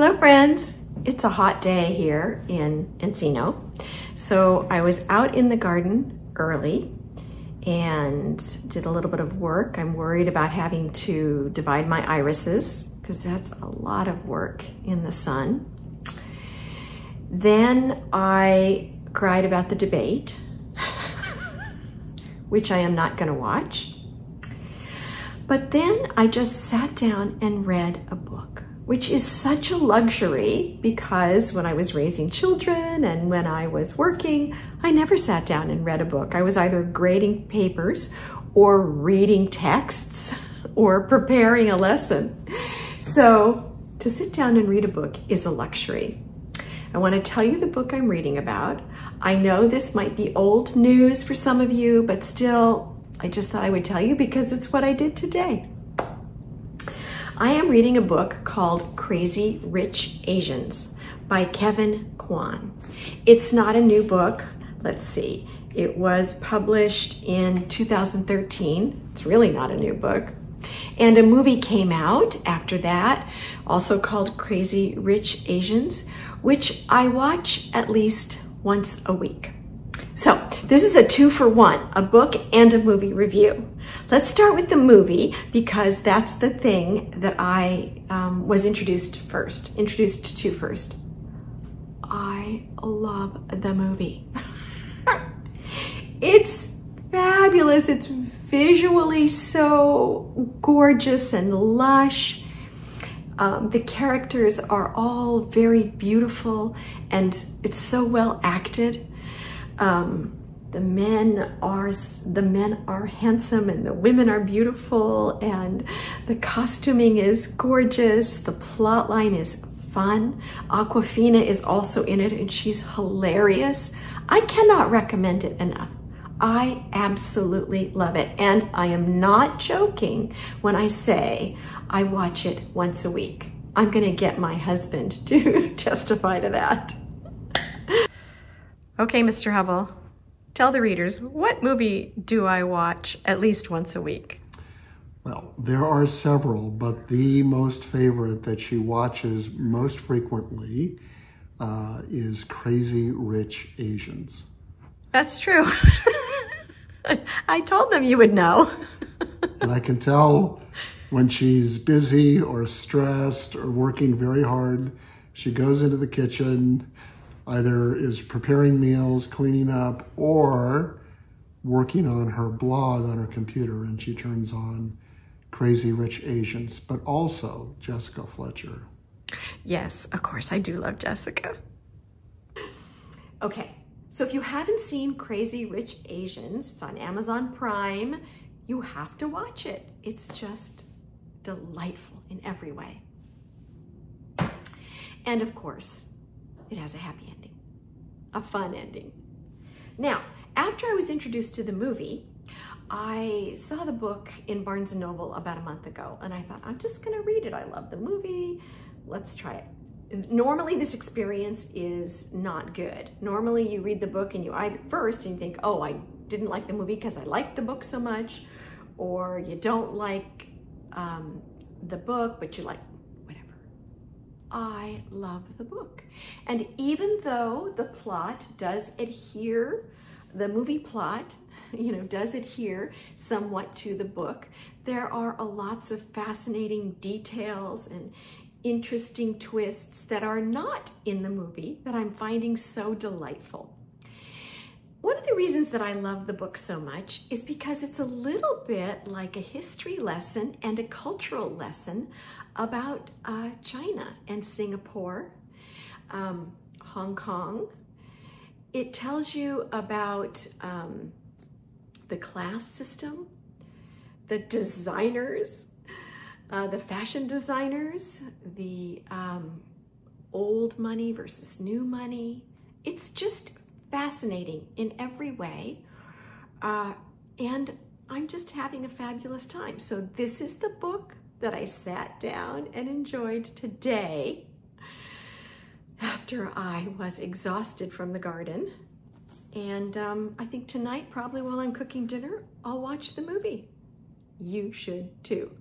Hello friends, it's a hot day here in Encino. So I was out in the garden early and did a little bit of work. I'm worried about having to divide my irises because that's a lot of work in the sun. Then I cried about the debate, which I am not going to watch. But then I just sat down and read a book, which is such a luxury because when I was raising children and when I was working, I never sat down and read a book. I was either grading papers or reading texts or preparing a lesson. So to sit down and read a book is a luxury. I want to tell you the book I'm reading about. I know this might be old news for some of you, but still, I just thought I would tell you because it's what I did today. I am reading a book called Crazy Rich Asians by Kevin Kwan. It's not a new book. Let's see. It was published in 2013. It's really not a new book. And a movie came out after that, also called Crazy Rich Asians, which I watch at least once a week. So this is a 2-for-1, a book and a movie review. Let's start with the movie because that's the thing that I was introduced to first. I love the movie. It's fabulous. It's visually so gorgeous and lush. The characters are all very beautiful and it's so well acted. The men are handsome and the women are beautiful and the costuming is gorgeous. The plot line is fun. Awkwafina is also in it and she's hilarious. I cannot recommend it enough. I absolutely love it. And I am not joking when I say I watch it once a week. I'm gonna get my husband to testify to that. Okay, Mr. Hubble, tell the readers, what movie do I watch at least once a week? Well, there are several, but the most favorite that she watches most frequently is Crazy Rich Asians. That's true. I told them you would know. And I can tell when she's busy or stressed or working very hard, she goes into the kitchen, either is preparing meals, cleaning up, or working on her blog on her computer, and she turns on Crazy Rich Asians, but also Jessica Fletcher. Yes, of course, I do love Jessica. Okay, so if you haven't seen Crazy Rich Asians, it's on Amazon Prime, you have to watch it. It's just delightful in every way. And of course, it has a happy ending, a fun ending. Now, after I was introduced to the movie, I saw the book in Barnes & Noble about a month ago, and I thought, I'm just gonna read it. I love the movie, let's try it. Normally this experience is not good. Normally you read the book and you either first and you think, oh, I didn't like the movie because I liked the book so much, or you don't like the book, but you like whatever. I love the book. And even though the plot does adhere, the movie plot, does adhere somewhat to the book, there are lots of fascinating details and interesting twists that are not in the movie that I'm finding so delightful. One of the reasons that I love the book so much is because it's a little bit like a history lesson and a cultural lesson about China and Singapore, Hong Kong. It tells you about the class system, the designers, the fashion designers, the old money versus new money. It's just fascinating in every way. And I'm just having a fabulous time. So this is the book that I sat down and enjoyed today after I was exhausted from the garden. And I think tonight, probably while I'm cooking dinner, I'll watch the movie. You should too.